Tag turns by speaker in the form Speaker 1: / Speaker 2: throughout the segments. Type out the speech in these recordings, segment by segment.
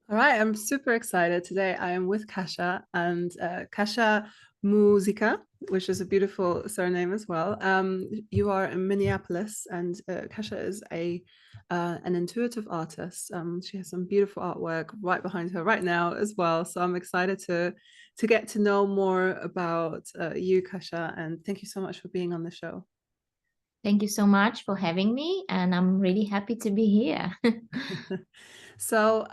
Speaker 1: All right, I'm super excited. Today I am with Kasia and Kasia Muzyka, which is a beautiful surname as well. You are in Minneapolis, and Kasia is a an intuitive artist. She has some beautiful artwork right behind her right now as well. So I'm excited to get to know more about you, Kasia, and thank you so much for being on the show.
Speaker 2: Thank you so much for having me, and I'm really happy to be here.
Speaker 1: So,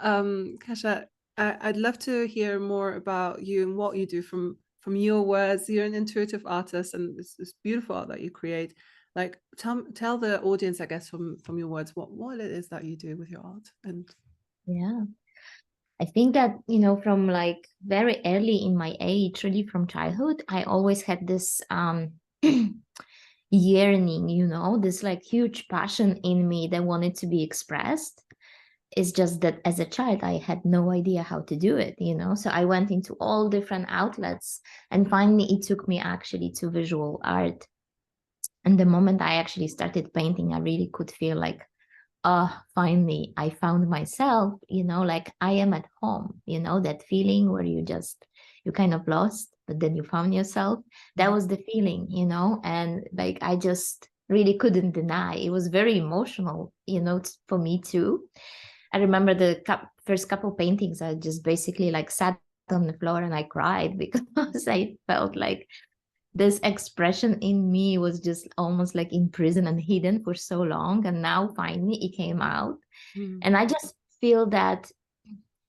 Speaker 1: Kasia, I'd love to hear more about you and what you do from your words. You're an intuitive artist, and it's beautiful art that you create. Like, tell the audience, I guess, from your words, what it is that you do with your art. And
Speaker 2: Yeah. I think that, from like very early in my age, really from childhood, I always had this yearning, this like huge passion in me that wanted to be expressed. It's just that as a child, I had no idea how to do it. So I went into all different outlets, and finally it took me actually to visual art. And the moment I actually started painting, I really could feel like, oh, finally, I found myself, like I am at home, that feeling where you kind of lost, but then you found yourself. That was the feeling. And like I just really couldn't deny. It was very emotional, for me too. I remember the first couple paintings, I just basically like sat on the floor and I cried because I felt like this expression in me was just almost like imprisoned and hidden for so long. And now finally it came out.
Speaker 1: mm,
Speaker 2: And I just feel that,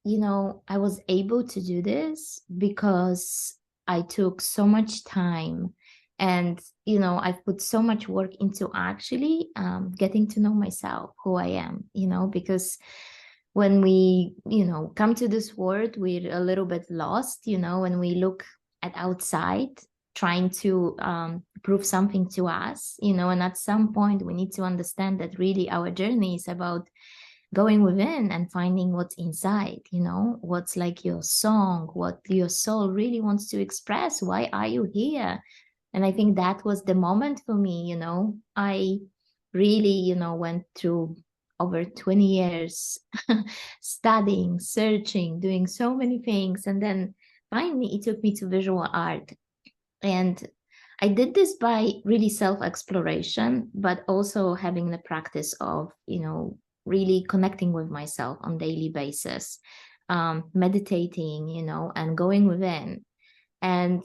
Speaker 2: I was able to do this because I took so much time and, I've put so much work into actually getting to know myself, who I am, because when we, come to this world, we're a little bit lost, when we look at outside trying to prove something to us, and at some point we need to understand that really our journey is about going within and finding what's inside, what's like your song, what your soul really wants to express. Why are you here? And I think that was the moment for me, I really, went through over 20 years studying, searching, doing so many things. And then finally, it took me to visual art. And I did this by really self exploration, but also having the practice of, really connecting with myself on daily basis, meditating, and going within. And,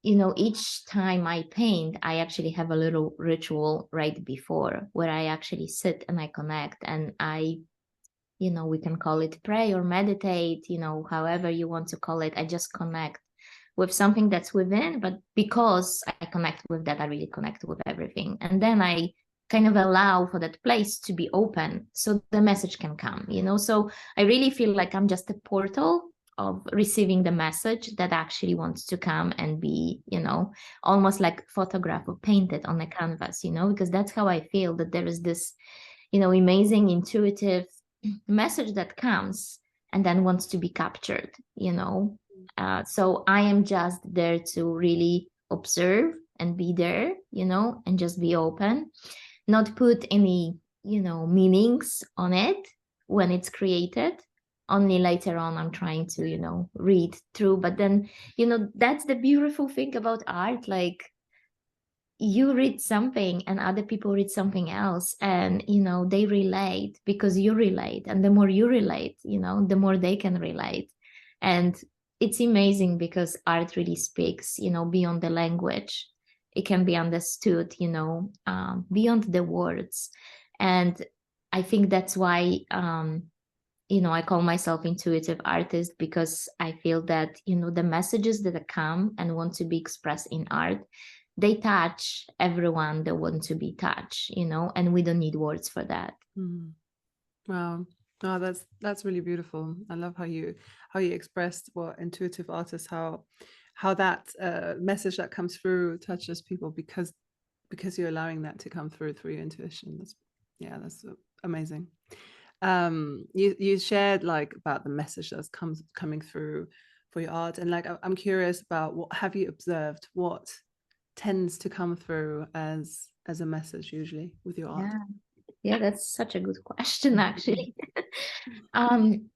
Speaker 2: each time I paint, I actually have a little ritual right before where I actually sit and I connect and we can call it pray or meditate, however you want to call it. I just connect with something that's within, but because I connect with that, I really connect with everything. And then I kind of allow for that place to be open so the message can come. So I really feel like I'm just a portal of receiving the message that actually wants to come and be, almost like photograph or painted on a canvas, because that's how I feel that there is this, amazing intuitive message that comes and then wants to be captured. So I am just there to really observe and be there, and just be open, not put any, meanings on it when it's created. Only later on, I'm trying to, read through. But then, that's the beautiful thing about art. Like, you read something and other people read something else and they relate because you relate, and the more you relate, the more they can relate. And it's amazing because art really speaks, beyond the language. It can be understood, beyond the words. And I think that's why I call myself intuitive artist, because I feel that, the messages that come and want to be expressed in art, they touch everyone that want to be touched, and we don't need words for that.
Speaker 1: mm. Wow. No, that's really beautiful. I love how you expressed what intuitive artists, how that message that comes through touches people because you're allowing that to come through your intuition. That's amazing. You shared like about the message that's coming through for your art, and like I'm curious about what have you observed, what tends to come through as a message usually with your art.
Speaker 2: Yeah, yeah, that's such a good question, actually. um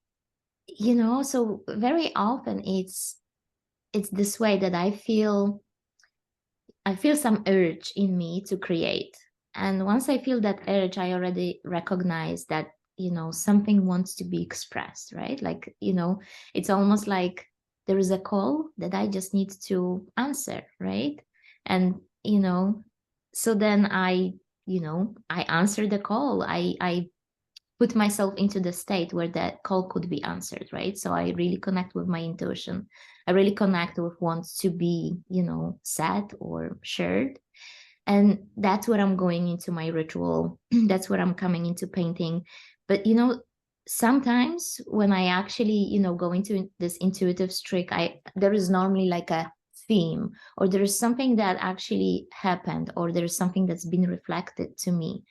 Speaker 2: you know, so very often it's this way that I feel some urge in me to create. And once I feel that urge, I already recognize that, you know, something wants to be expressed, right? Like, you know, it's almost like there is a call that I just need to answer, right? And, you know, so then you know, I answer the call. I put myself into the state where that call could be answered, right? So I really connect with my intuition. I really connect with wants to be, you know, said or shared. And that's where I'm going into my ritual. That's where I'm coming into painting. But, you know, sometimes when I actually, you know, go into this intuitive streak, there is normally like a theme, or there is something that actually happened, or there's something that's been reflected to me.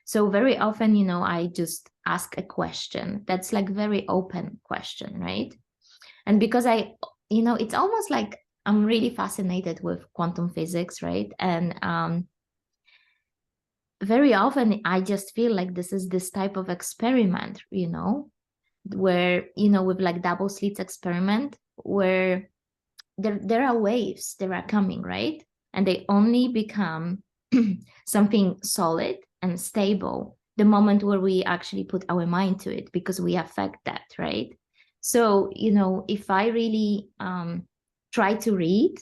Speaker 2: So very often, you know, I just ask a question that's like very open question, right? And because you know, it's almost like I'm really fascinated with quantum physics, right? And very often I just feel like this is this type of experiment, you know, where, you know, with like double slits experiment, where there are waves that are coming, right? And they only become something solid and stable the moment where we actually put our mind to it, because we affect that, right? So, you know, if I really try to read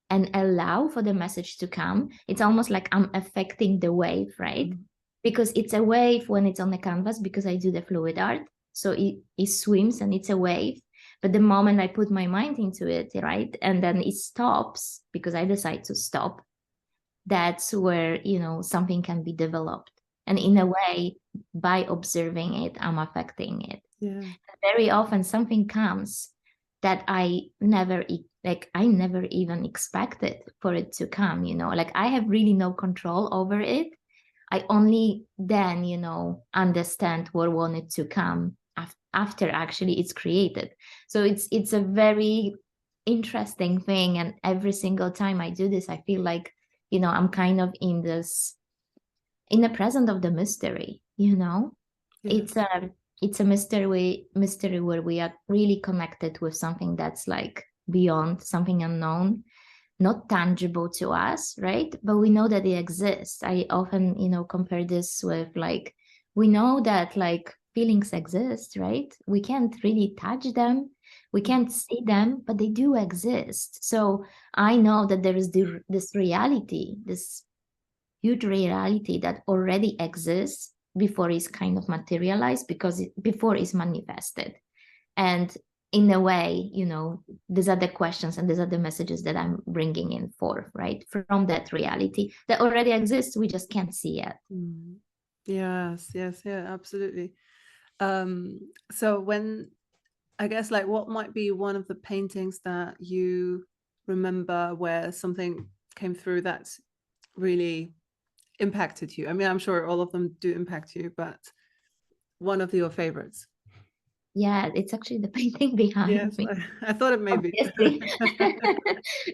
Speaker 2: and allow for the message to come, it's almost like I'm affecting the wave, right? Mm-hmm. Because it's a wave when it's on the canvas, because I do the fluid art. So it swims and it's a wave. But the moment I put my mind into it, right, and then it stops because I decide to stop, that's where, you know, something can be developed. And in a way, by observing it, I'm affecting it.
Speaker 1: Yeah.
Speaker 2: Very often something comes that I never even expected for it to come, you know, like I have really no control over it. I only then, you know, understand what wanted to come after actually it's created. So it's a very interesting thing. And every single time I do this, I feel like, you know, I'm kind of in the present of the mystery, you know.
Speaker 1: Yes.
Speaker 2: It's a mystery where we are really connected with something that's like beyond, something unknown, not tangible to us, right? But we know that it exists. I often, you know, compare this with like, we know that like feelings exist, right? We can't really touch them, we can't see them, but they do exist. So I know that there is this reality, this huge reality that already exists before it's kind of materialized, because before it's manifested. And in a way, you know, these are the questions and these are the messages that I'm bringing in forth, right, from that reality that already exists, we just can't see it.
Speaker 1: Yes, yes, yeah, absolutely. So when, I guess, like, what might be one of the paintings that you remember where something came through that really impacted you? I mean, I'm sure all of them do impact you, but one of your favorites.
Speaker 2: Yeah, it's actually the painting behind
Speaker 1: Yes,
Speaker 2: me,
Speaker 1: I thought it may be.
Speaker 2: obviously.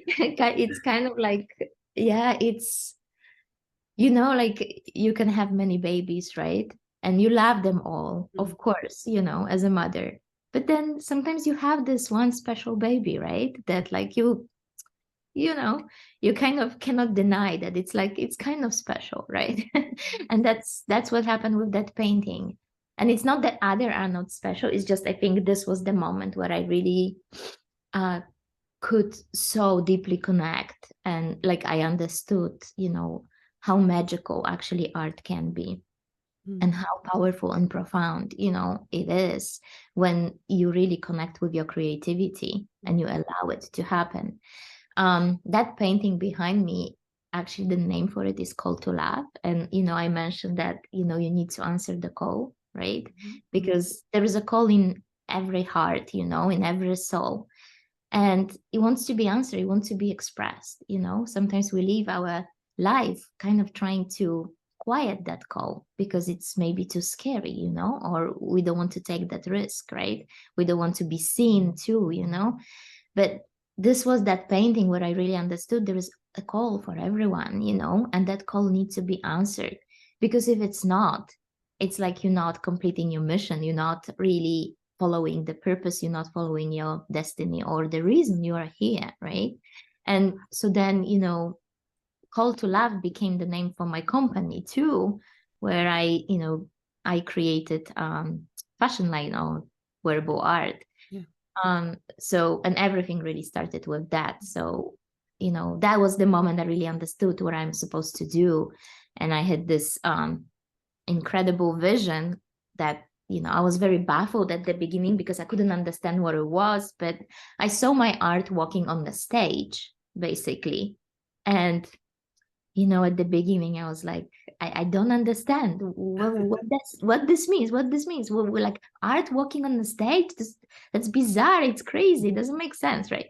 Speaker 2: It's kind of like, yeah, it's, you know, like you can have many babies, right? And you love them all, of course, you know, as a mother. But then sometimes you have this one special baby, right? That like you know, you kind of cannot deny that it's like it's kind of special, right? And that's what happened with that painting. And it's not that other are not special, it's just I think this was the moment where I really uh could so deeply connect, and like I understood, you know, how magical actually art can be, and how powerful and profound, you know, it is when you really connect with your creativity and you allow it to happen. That painting behind me, actually the name for it is Call2Love. And, you know, I mentioned that, you know, you need to answer the call, right? Because there is a call in every heart, you know, in every soul. And it wants to be answered, it wants to be expressed, you know. Sometimes we live our life kind of trying to quiet that call because it's maybe too scary, you know, or we don't want to take that risk, right? We don't want to be seen too, you know. But this was that painting where I really understood there is a call for everyone, you know, and that call needs to be answered. Because if it's not, it's like you're not completing your mission, you're not really following the purpose, you're not following your destiny or the reason you are here, right? And so then, you know, Call2Love became the name for my company too, where I created fashion line on wearable art.
Speaker 1: Yeah.
Speaker 2: So, and everything really started with that. So, you know, that was the moment I really understood what I'm supposed to do. And I had this incredible vision that, you know, I was very baffled at the beginning because I couldn't understand what it was, but I saw my art walking on the stage, basically. And you know, at the beginning, I was like, I don't understand what this means, what this means. We're like art walking on the stage. That's bizarre. It's crazy. It doesn't make sense, right?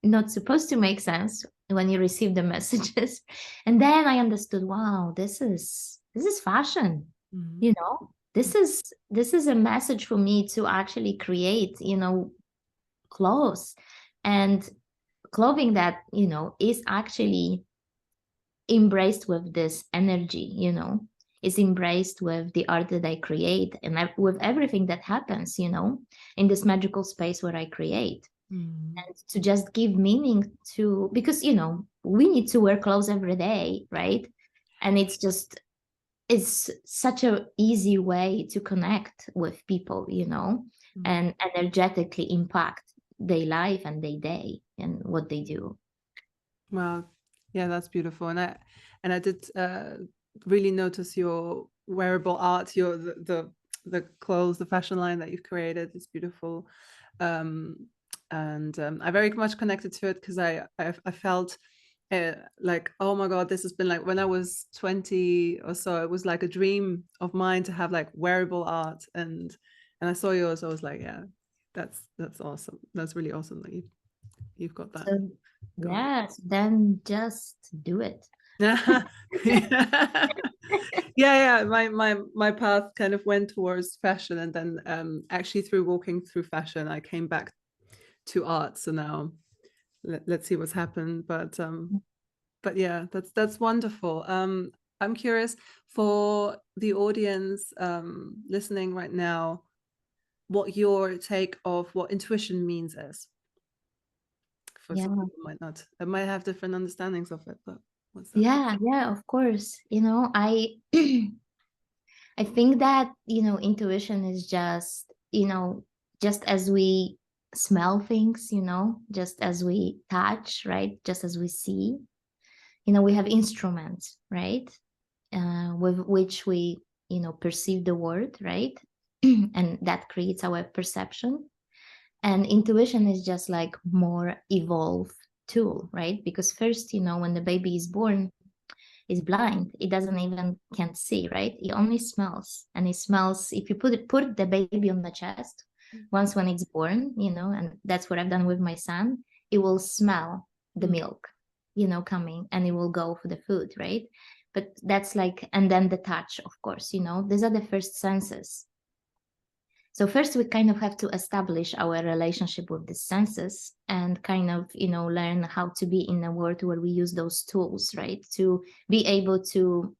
Speaker 2: Not supposed to make sense when you receive the messages. And then I understood, wow, this is fashion.
Speaker 1: Mm-hmm.
Speaker 2: You know, this is a message for me to actually create, you know, clothes and clothing that, you know, is actually embraced with this energy, you know, is embraced with the art that I create and with everything that happens, you know, in this magical space where I create.
Speaker 1: Mm-hmm.
Speaker 2: And to just give meaning to, because, you know, we need to wear clothes every day, right? And it's such a easy way to connect with people, you know,
Speaker 1: Mm-hmm.
Speaker 2: and energetically impact their life and their day and what they do.
Speaker 1: Wow. Yeah, that's beautiful. And I did really notice your wearable art, your the clothes, the fashion line that you've created. It's beautiful. Um, and I very much connected to it because I felt like, oh my God, this has been like when I was 20 or so, it was like a dream of mine to have like wearable art. And I saw yours, I was like, yeah, that's awesome. That's really awesome that you've got that
Speaker 2: So,
Speaker 1: going.
Speaker 2: yes, then just do it.
Speaker 1: Yeah. Yeah, my path kind of went towards fashion, and then actually through walking through fashion I came back to art. So now let's see what's happened. But yeah, that's wonderful. I'm curious for the audience listening right now, what your take of what intuition means is. For
Speaker 2: Yeah,
Speaker 1: some people might have different understandings of it, but what's that?
Speaker 2: yeah, of course. You know, I I think that, you know, intuition is just, you know, just as we smell things, you know, just as we touch, right? Just as we see, you know, we have instruments, right? With which we, you know, perceive the world, right? And that creates our perception. And intuition is just like more evolved tool, right? Because first, you know, when the baby is born, is blind, it doesn't even can't see, right? It only smells, and it smells if you put the baby on the chest once when it's born, you know, and that's what I've done with my son. It will smell the milk, you know, coming, and it will go for the food, right? But that's like, and then the touch, of course, you know, these are the first senses. So first we kind of have to establish our relationship with the senses and kind of, you know, learn how to be in a world where we use those tools, right? To be able to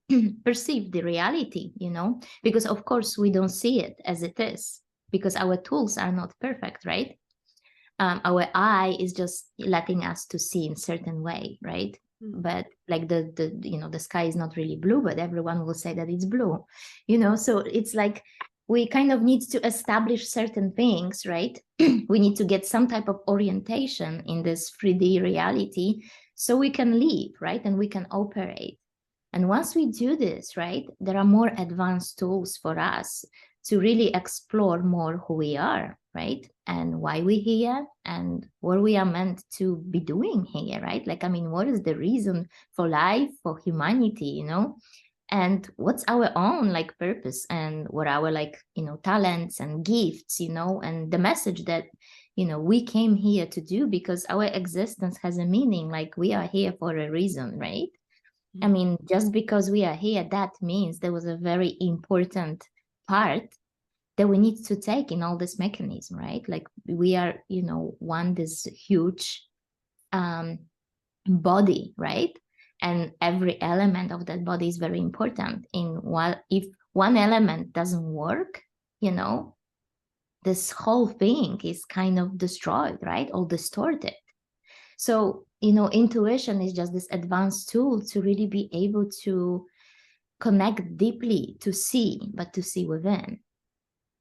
Speaker 2: perceive the reality, you know, because of course we don't see it as it is because our tools are not perfect, right? Our eye is just letting us to see in certain way, right? But like the you know, the sky is not really blue, but everyone will say that it's blue, you know. So it's like we kind of need to establish certain things, right? We need to get some type of orientation in this 3D reality so we can live, right? And we can operate. And once we do this, right, there are more advanced tools for us to really explore more who we are, right? And why we're here and what we are meant to be doing here, right? Like, I mean, what is the reason for life, for humanity, you know? And what's our own like purpose and what our like, you know, talents and gifts, you know, and the message that, you know, we came here to do because our existence has a meaning, like we are here for a reason, right? I mean, just because we are here, that means there was a very important part that we need to take in all this mechanism, right? Like we are, you know, this huge body, right? And every element of that body is very important. In while if one element doesn't work, you know, this whole thing is kind of destroyed, right? Or distorted. So, you know, intuition is just this advanced tool to really be able to connect deeply, to see, but to see within,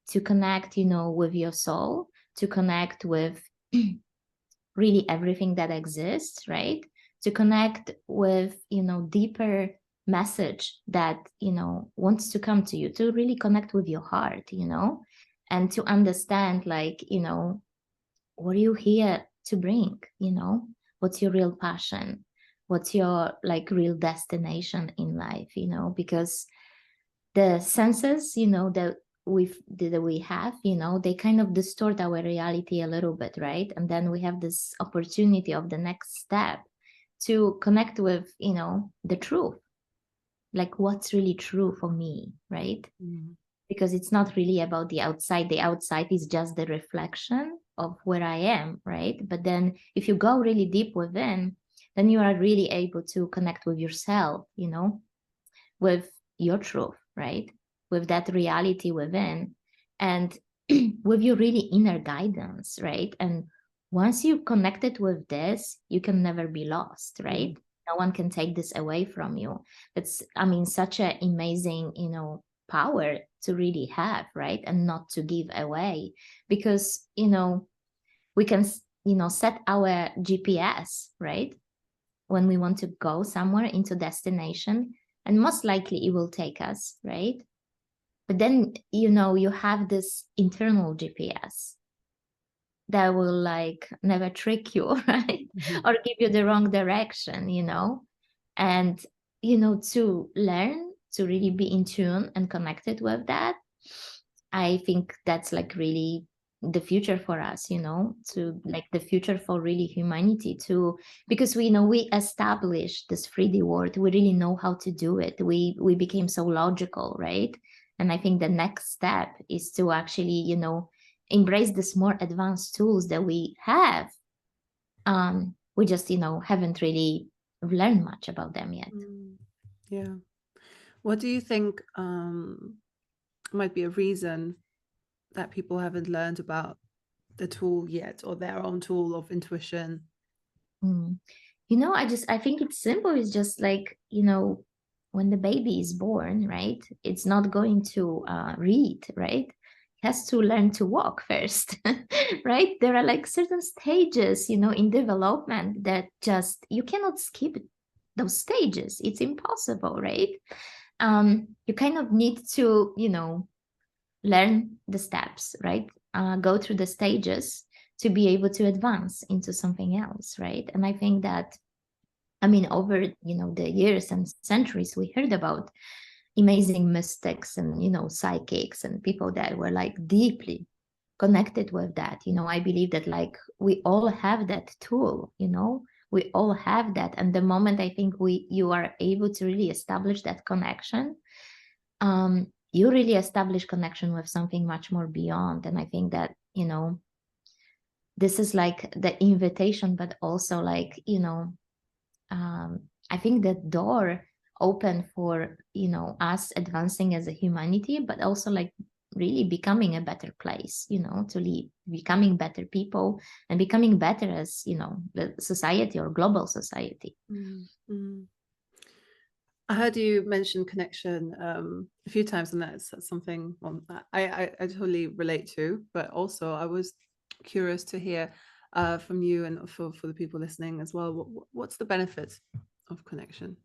Speaker 2: to connect, you know, with your soul, to connect with really everything that exists, right? To connect with, you know, deeper message that, you know, wants to come to you, to really connect with your heart, you know, and to understand, like, you know, what are you here to bring, you know, what's your real passion, what's your like real destination in life, you know, because the senses, you know, that we have, you know, they kind of distort our reality a little bit, right? And then we have this opportunity of the next step to connect with, you know, the truth, like what's really true for me, right?
Speaker 1: Mm.
Speaker 2: Because it's not really about the outside. The outside is just the reflection of where I am, right? But then if you go really deep within, then you are really able to connect with yourself, you know, with your truth, right? With that reality within, and with your really inner guidance, right? And once you connected with this, you can never be lost, right?
Speaker 1: Mm.
Speaker 2: No one can take this away from you. It's, I mean, such an amazing, you know, power to really have, right? And not to give away, because, you know, we can, you know, set our GPS, right? When we want to go somewhere into destination, and most likely it will take us, right? But then, you know, you have this internal GPS that will like never trick you, right?
Speaker 1: Mhm.
Speaker 2: Or give you the wrong direction, you know? And, you know, to learn to really be in tune and connected with that, I think that's like really the future for us, you know, to like the future for really humanity too, because we know we established this 3D world, we really know how to do it. We became so logical, right? And I think the next step is to actually, you know, embrace this more advanced tools that we have. We just, you know, haven't really learned much about them yet.
Speaker 1: Mm. Yeah. What do you think might be a reason that people haven't learned about the tool yet, or their own tool of intuition?
Speaker 2: Mm. You know, I think it's simple. It's just like, you know, when the baby is born, right? It's not going to read, right? It has to learn to walk first, right? There are like certain stages, you know, in development that just you cannot skip those stages. It's impossible, right? You kind of need to, you know, learn the steps, right? Go through the stages to be able to advance into something else, right? And I think that, I mean, over, you know, the years and centuries, we heard about amazing mystics and, you know, psychics and people that were like deeply connected with that. You know, I believe that like we all have that tool, you know, we all have that. And the moment I think you are able to really establish that connection, you really establish connection with something much more beyond. And I think that, you know, this is like the invitation, but also like, you know, I think the door open for, you know, us advancing as a humanity, but also like really becoming a better place, you know, to live, becoming better people and becoming better as, you know, the society or global society.
Speaker 1: Mm. Mm. I heard you mention connection a few times, and that's something I totally relate to. But also, I was curious to hear from you, and for the people listening as well. What's the benefit of connection?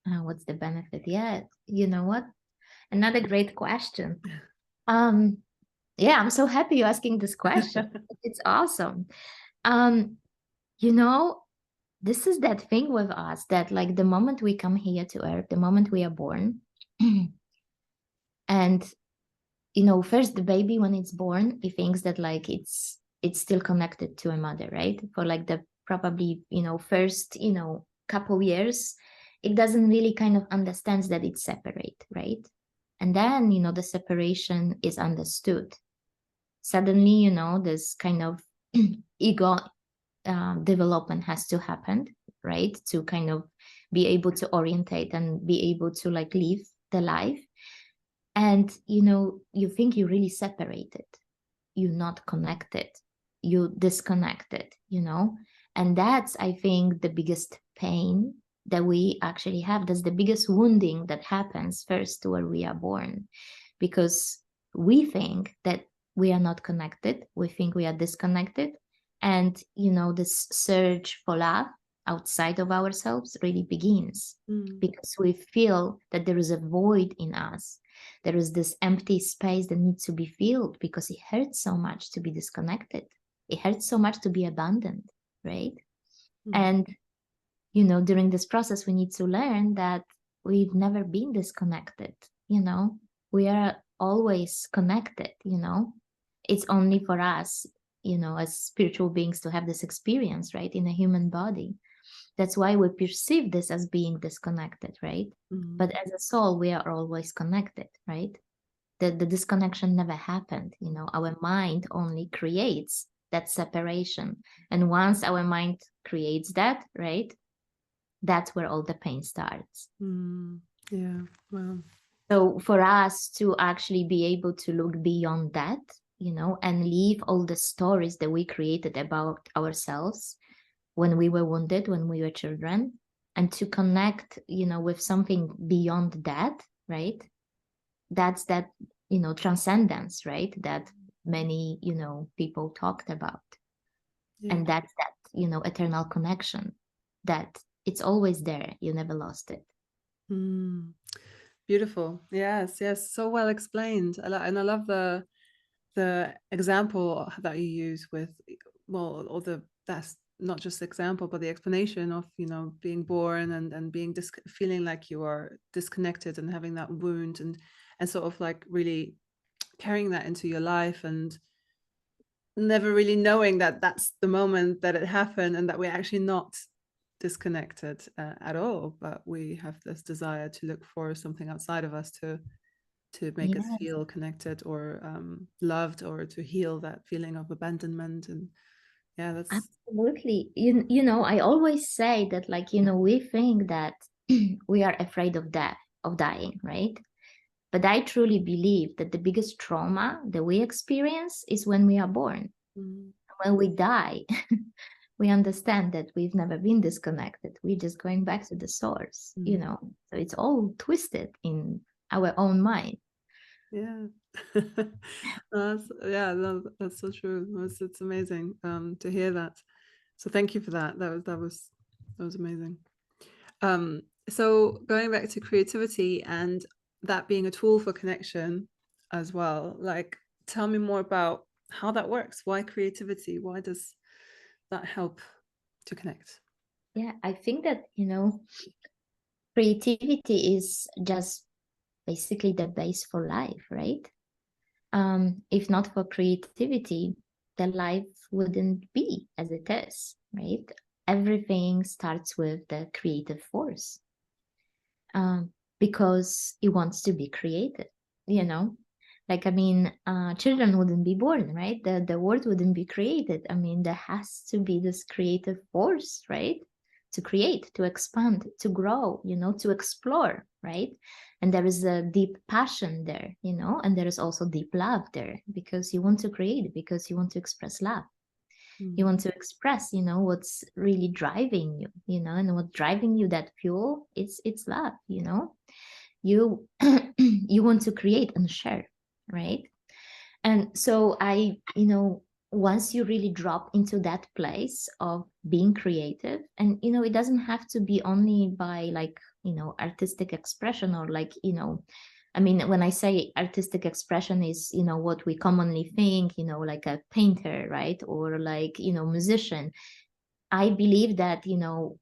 Speaker 2: What's the benefit? Yeah, you know what? Another great question. Um, yeah, I'm so happy you're asking this question. It's awesome. Um, you know, this is that thing with us that like the moment we come here to Earth, the moment we are born, and you know, first the baby when it's born, he thinks that like it's still connected to a mother, right? For like the probably, you know, first, you know, couple years, it doesn't really kind of understands that it's separate, right? And then, you know, the separation is understood. Suddenly, you know, this kind of ego development has to happen, right? To kind of be able to orientate and be able to like live the life. And, you know, you think you really separated. you're not connected, you disconnected, you know. And that's, I think, the biggest pain that we actually have. That's the biggest wounding that happens first where we are born, because we think that we are not connected, we think we are disconnected. And you know, this search for love outside of ourselves really begins,
Speaker 1: Mm.
Speaker 2: because we feel that there is a void in us, there is this empty space that needs to be filled, because it hurts so much to be disconnected, it hurts so much to be abandoned, right?
Speaker 1: Mm.
Speaker 2: And you know, during this process we need to learn that we've never been disconnected, you know, we are always connected, you know. It's only for us, you know, as spiritual beings to have this experience, right, in a human body. That's why we perceive this as being disconnected, right?
Speaker 1: Mm.
Speaker 2: But as a soul we are always connected, right? The disconnection never happened, you know. Our mind only creates that separation, and once our mind creates that, right, that's where all the pain starts.
Speaker 1: Mm. Yeah. Well.
Speaker 2: So for us to actually be able to look beyond that, you know, and leave all the stories that we created about ourselves when we were wounded, when we were children, and to connect, you know, with something beyond that, right? That's that, you know, transcendence, right? That many, you know, people talked about.
Speaker 1: Yeah.
Speaker 2: And that's that, you know, eternal connection, that it's always there. You never lost it.
Speaker 1: Mm. Beautiful. Yes. Yes. So well explained. And I love the example that you use with, well, or the that's not just example, but the explanation of, you know, being born and being feeling like you are disconnected and having that wound, and sort of like really carrying that into your life, and never really knowing that that's the moment that it happened, and that we're actually not disconnected at all, but we have this desire to look for something outside of us to make us
Speaker 2: Yes,
Speaker 1: feel connected, or loved, or to heal that feeling of abandonment. And yeah, that's
Speaker 2: absolutely. You know, I always say that, like, you know, we think that we are afraid of death, of dying, right? But I truly believe that the biggest trauma that we experience is when we are born.
Speaker 1: mm,
Speaker 2: When we die, we understand that we've never been disconnected. We're just going back to the source, you
Speaker 1: mm,
Speaker 2: know. So it's all twisted in our own mind.
Speaker 1: yeah. Yeah, no, that's so true. It's amazing to hear that. So thank you for that. That was amazing. So going back to creativity and that being a tool for connection as well, like, tell me more about how that works. Why creativity? Why does that help to connect?
Speaker 2: Yeah, I think that, you know, creativity is just basically the base for life, right? If not for creativity, the life wouldn't be as it is, right? Everything starts with the creative force, um, because it wants to be created, you know? Like, I mean, children wouldn't be born, right? The world wouldn't be created. I mean, there has to be this creative force, right? To create, to expand, to grow, you know, to explore, right? And there is a deep passion there, you know, and there is also deep love there, because you want to create, because you want to express love. You
Speaker 1: Mm,
Speaker 2: want to express, you know, what's really driving you, you know, and what driving you, that fuel, it's love, you know. You you want to create and share, right? And so I, you know, once you really drop into that place of being creative, and you know, it doesn't have to be only by, like, you know, artistic expression, or like, you know, I mean, when I say artistic expression is, you know, what we commonly think, you know, like a painter, right? Or like, you know, musician. I believe that, you know,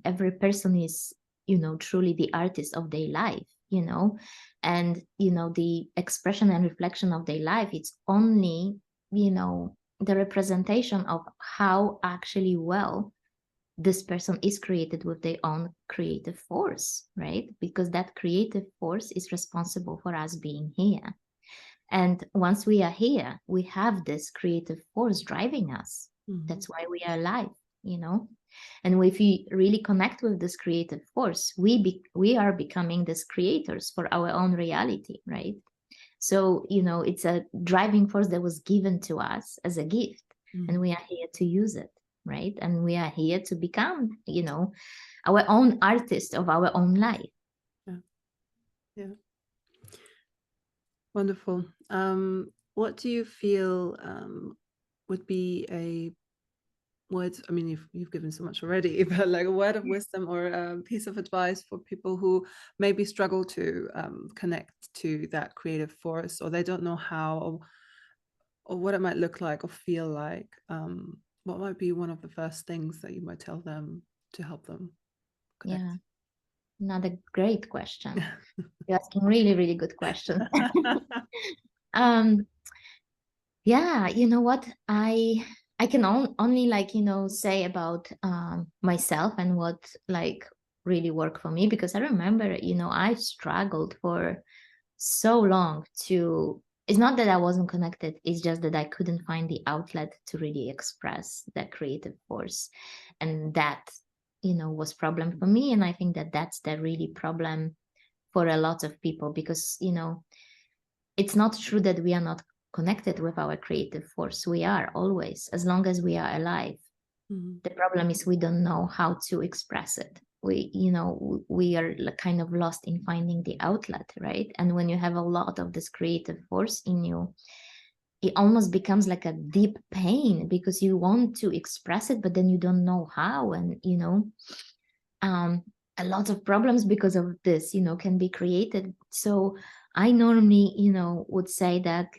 Speaker 2: every person is, you know, truly the artist of their life, you know, and, you know, the expression and reflection of their life, it's only, you know, the representation of how actually well this person is created with their own creative force, right? Because that creative force is responsible for us being here. And once we are here, we have this creative force driving us.
Speaker 1: mm,
Speaker 2: That's why we are alive, you know? And if we really connect with this creative force, we are becoming these creators for our own reality, right? So, you know, it's a driving force that was given to us as a gift, and we are here to use it, right? And we are here to become, you know, our own artist of our own life.
Speaker 1: Yeah. Yeah. Wonderful. What do you feel would be a word? I mean, you've given so much already, but like a word of wisdom or a piece of advice for people who maybe struggle to connect to that creative force, or they don't know how, or what it might look like or feel like. What might be one of the first things that you might tell them to help them connect?
Speaker 2: Yeah, another great question. You're asking really, really good questions. um, yeah, you know what? I can only like, you know, say about myself and what like really worked for me, because I remember, you know, I struggled for so long to, it's not that I wasn't connected, it's just that I couldn't find the outlet to really express that creative force. And that, you know, was problem for me. And I think that that's the really problem for a lot of people, because, you know, it's not true that we are not connected with our creative force. We are always, as long as we are alive.
Speaker 1: Mhm.
Speaker 2: The problem is we don't know how to express it. We, you know, we are kind of lost in finding the outlet, right? And when you have a lot of this creative force in you, it almost becomes like a deep pain, because you want to express it, but then you don't know how. And, you know, um, a lot of problems because of this, you know, can be created. So I normally, you know, would say that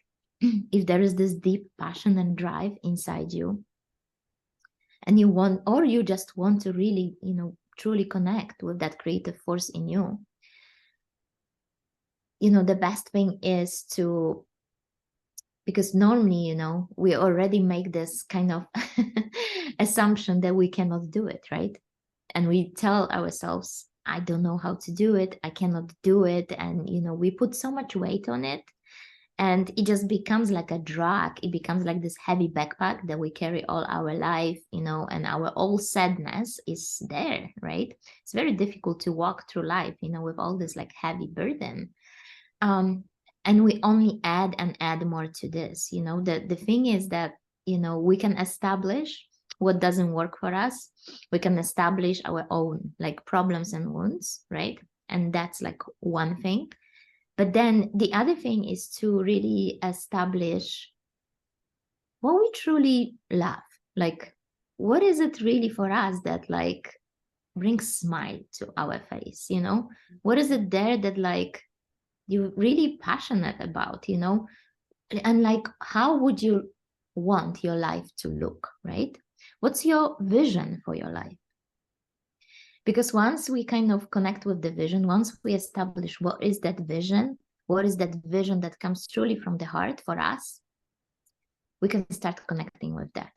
Speaker 2: if there is this deep passion and drive inside you, and you want, or you just want to really, you know, truly connect with that creative force in you, you know, the best thing is to, because normally, you know, we already make this kind of assumption that we cannot do it, right? And we tell ourselves, I don't know how to do it, I cannot do it. And, you know, we put so much weight on it, and it just becomes like a drag. It becomes like this heavy backpack that we carry all our life, you know, and our all sadness is there, right? It's very difficult to walk through life, you know, with all this like heavy burden. um and we only add and add more to this, you know. The thing is that, you know, we can establish what doesn't work for us. We can establish our own like problems and wounds, right? And that's like one thing. But then the other thing is to really establish what we truly love. Like, what is it really for us that like brings smile to our face, you know? What is it there that like you're really passionate about, you know? And like, how would you want your life to look, right? What's your vision for your life? Because once we kind of connect with the vision, once we establish what is that vision, what is that vision that comes truly from the heart for us, we can start connecting with that,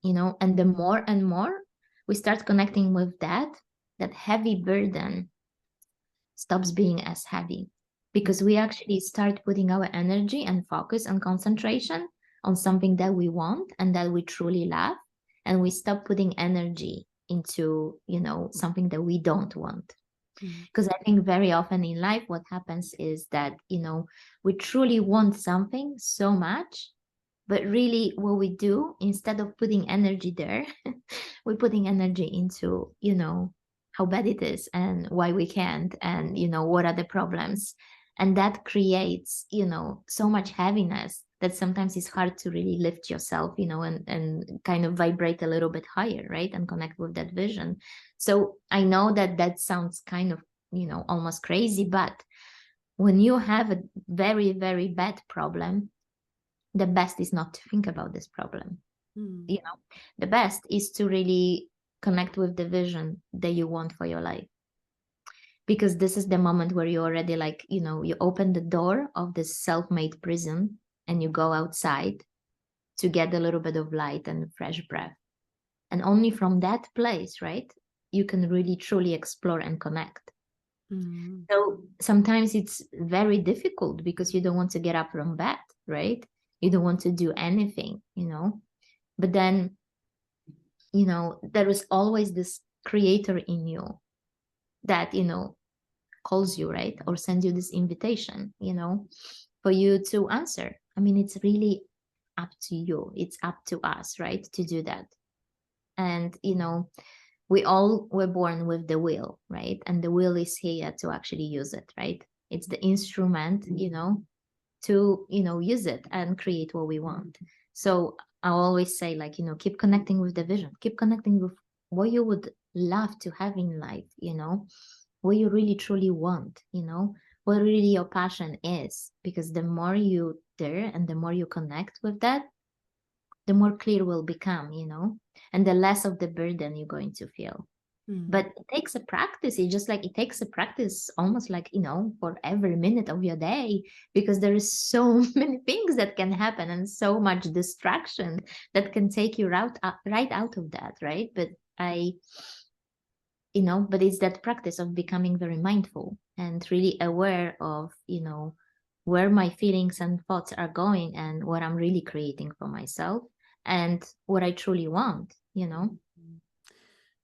Speaker 2: you know. And the more and more we start connecting with that, that heavy burden stops being as heavy, because we actually start putting our energy and focus and concentration on something that we want and that we truly love, and we stop putting energy into, you know, something that we don't want. Because I think very often in life what happens is that, you know, we truly want something so much, but really what we do, instead of putting energy there, we're putting energy into, you know, how bad it is and why we can't, and, you know, what are the problems. And that creates, you know, so much heaviness that sometimes it's hard to really lift yourself, you know, and kind of vibrate a little bit higher, right? And connect with that vision. So I know that that sounds kind of, you know, almost crazy, but when you have a very, very bad problem, the best is not to think about this problem. You know, the best is to really connect with the vision that you want for your life, because this is the moment where you already like, you know, you open the door of this self-made prison and you go outside to get a little bit of light and fresh breath. And only from that place, right, you can really truly explore and connect. So sometimes it's very difficult because you don't want to get up from bed, right? You don't want to do anything, you know. But then, you know, there is always this creator in you that, you know, calls you, right? Or sends you this invitation, you know, for you to answer. I mean, it's really up to you. It's up to us, right? To do that. And, you know, we all were born with the will, right? And the will is here to actually use it, right? It's the instrument, you know, to, you know, use it and create what we want. So I always say, like, you know, keep connecting with the vision, keep connecting with what you would love to have in life, you know, what you really truly want, you know, what really your passion is. Because the more you there and the more you connect with that, the more clear will become, you know, and the less of the burden you're going to feel.
Speaker 1: Mm.
Speaker 2: But it takes a practice. It's just like it takes a practice almost like, you know, for every minute of your day, because there is so many things that can happen and so much distraction that can take you right out of that, right? But I, you know, but it's that practice of becoming very mindful and really aware of, you know, where my feelings and thoughts are going and what I'm really creating for myself and what I truly want, you know?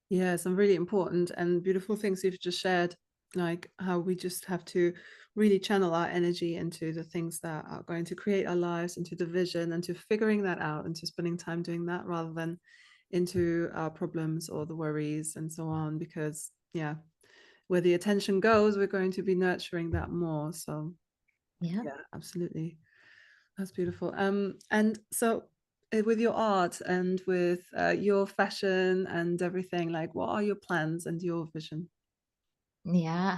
Speaker 1: Yeah, some really important and beautiful things you've just shared, like how we just have to really channel our energy into the things that are going to create our lives, into the vision, and to figuring that out, and to spending time doing that rather than into our problems or the worries and so on. Because, yeah, where the attention goes, we're going to be nurturing that more. So,
Speaker 2: Yeah.
Speaker 1: yeah, absolutely. That's beautiful. And so with your art and with your fashion and everything, like what are your plans and your vision?
Speaker 2: Yeah.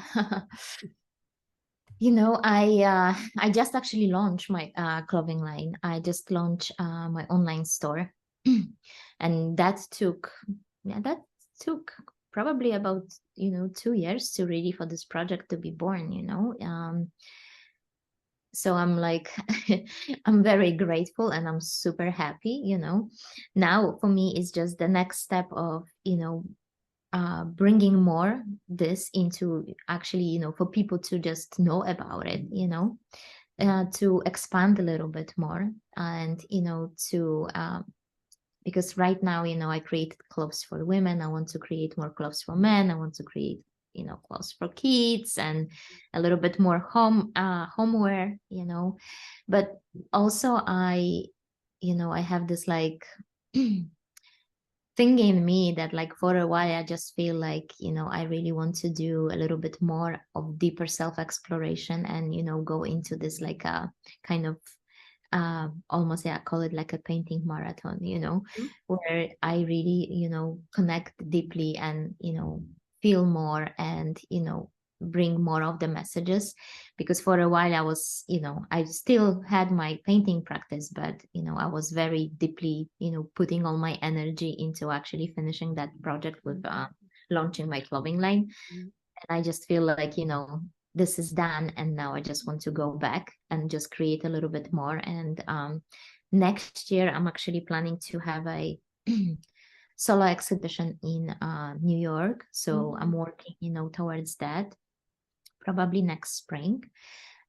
Speaker 2: You know, I just actually launched my clothing line. I just launched my online store, and that took probably about, you know, 2 years to really for this project to be born. You know, so I'm like, I'm very grateful and I'm super happy. You know, now for me it's just the next step of, you know, bringing more this into actually, you know, for people to just know about it, you know, to expand a little bit more and, you know, to because right now, you know, I created clothes for women. I want to create more clothes for men. I want to create, you know, clothes for kids and a little bit more homeware, you know. But also you know, I have this like thing in me that like for a while I just feel like, you know, I really want to do a little bit more of deeper self exploration and, you know, go into this like a kind of almost, yeah, call it like a painting marathon, you know,
Speaker 1: Mhm.
Speaker 2: where I really, you know, connect deeply and, you know, feel more and, you know, bring more of the messages. Because for a while I was, you know, I still had my painting practice, but, you know, I was very deeply, you know, putting all my energy into actually finishing that project with launching my clothing line.
Speaker 1: Mhm.
Speaker 2: And I just feel like, you know, this is done and now I just want to go back and just create a little bit more. And next year I'm actually planning to have a solo exhibition in New York, so I'm
Speaker 1: Mhm.
Speaker 2: working, you know, towards that probably next spring.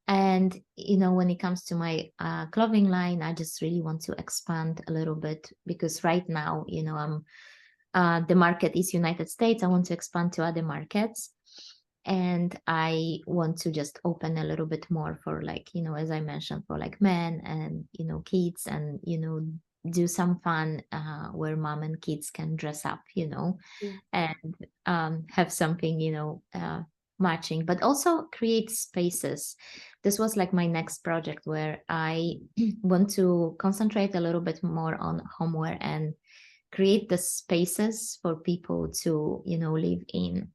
Speaker 2: And, you know, when it comes to my clothing line, I just really want to expand a little bit because right now, you know, I'm the market is United States. I want to expand to other markets. And I want to just open a little bit more for, like, you know, as I mentioned, for like men and, you know, kids and, you know, do some fun where mom and kids can dress up, you know,
Speaker 1: Yeah.
Speaker 2: and have something, you know, matching, but also create spaces. This was like my next project where I want to concentrate a little bit more on homeware and create the spaces for people to, you know, live in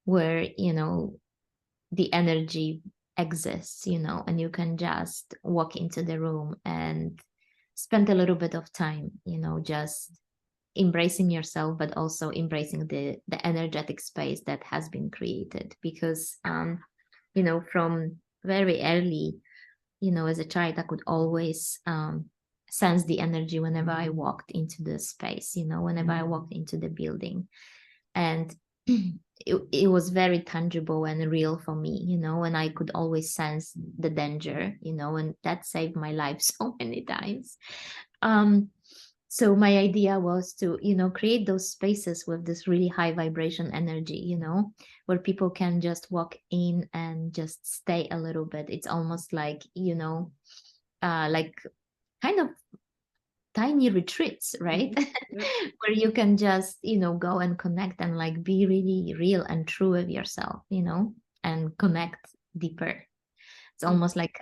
Speaker 2: where, you know, the energy exists, you know, and you can just walk into the room and spend a little bit of time, you know, just embracing yourself, but also embracing the energetic space that has been created. Because you know, from very early, you know, as a child, I could always sense the energy whenever I walked into the space, you know, whenever I walked into the building. And it was very tangible and real for me, you know, and I could always sense the danger, you know, and that saved my life so many times. Um, So my idea was to, create those spaces with this really high vibration energy, where people can just walk in and just stay a little bit. It's almost like, like kind of tiny retreats, right?
Speaker 1: Mhm. Yep.
Speaker 2: Where you can just, go and connect and like be really real and true with yourself, and connect deeper. It's
Speaker 1: Mm.
Speaker 2: almost like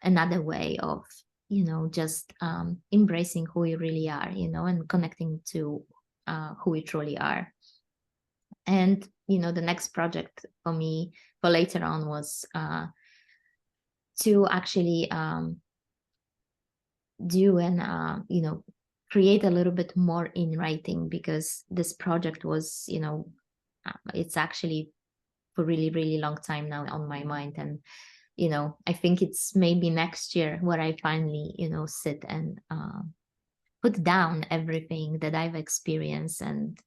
Speaker 2: another way of, just embracing who we really are, and connecting to who we truly are. And, the next project for me for later on was to actually do and create a little bit more in writing, because this project was, it's actually for really really long time now on my mind. And I think it's maybe next year where I finally sit and put down everything that I've experienced, and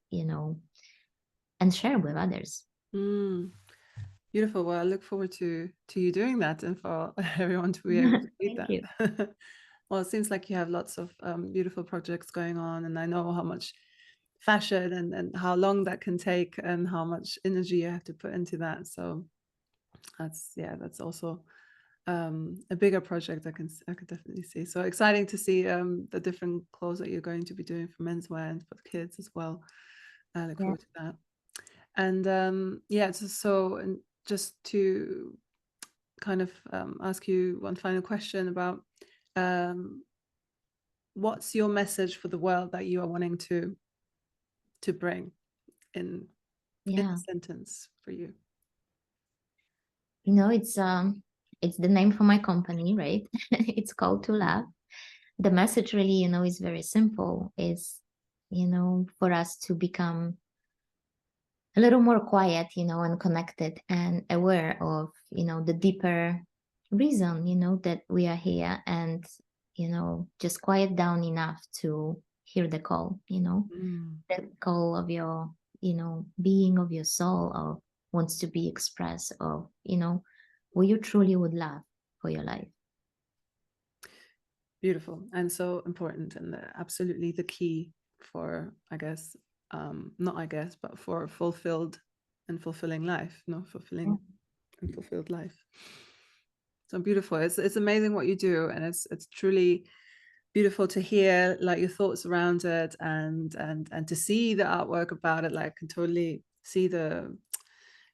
Speaker 2: and share with others.
Speaker 1: Mm. Beautiful. Well, I look forward to you doing that and for everyone to be able to read
Speaker 2: Thank you.
Speaker 1: that. Well, it seems like you have lots of beautiful projects going on, and I know how much fashion and how long that can take and how much energy you have to put into that. So that's also a bigger project I could definitely see. So exciting to see the different clothes that you're going to be doing for menswear and for kids as well. I look
Speaker 2: Yeah,
Speaker 1: forward to that. And yeah, so and just to kind of ask you one final question about um, what's your message for the world that you are wanting to bring in a
Speaker 2: yeah.
Speaker 1: sentence for you.
Speaker 2: It's the name for my company, right? It's called to love. The message really, is very simple. Is for us to become a little more quiet, and connected and aware of, the deeper reason, that we are here, and, just quiet down enough to hear the call,
Speaker 1: Mm,
Speaker 2: the call of your, being, of your soul, of wants to be expressed, of, what you truly would love for your life.
Speaker 1: beautiful and so important and absolutely the key for, I guess, not I guess, but for fulfilled and fulfilling life, no,
Speaker 2: Yeah.
Speaker 1: fulfilling and fulfilled life. So beautiful. It's amazing what you do, and it's truly beautiful to hear like your thoughts around it and to see the artwork about it. Like I can totally see the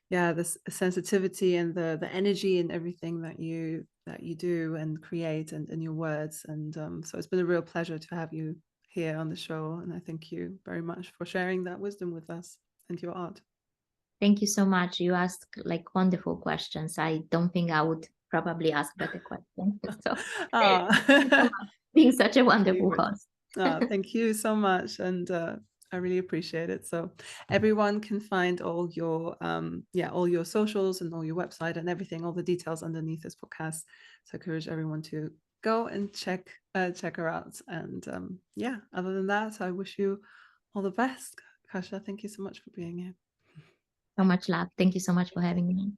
Speaker 1: yeah this sensitivity and the energy and everything that you do and create and in your words. And so it's been a real pleasure to have you here on the show, and I thank you very much for sharing that wisdom with us and your art.
Speaker 2: Thank you so much. You asked like wonderful questions. I don't think I would probably ask better questions. So
Speaker 1: Ah.
Speaker 2: thank you so much for being such a wonderful
Speaker 1: Favorite.
Speaker 2: host.
Speaker 1: Thank you so much, and I really appreciate it. So everyone can find all your all your socials and all your website and everything, all the details underneath this podcast. So I encourage everyone to go and check her out. And yeah, other than that, I wish you all the best, Kasia. Thank you so much for being here.
Speaker 2: So much love. Thank you so much for having me.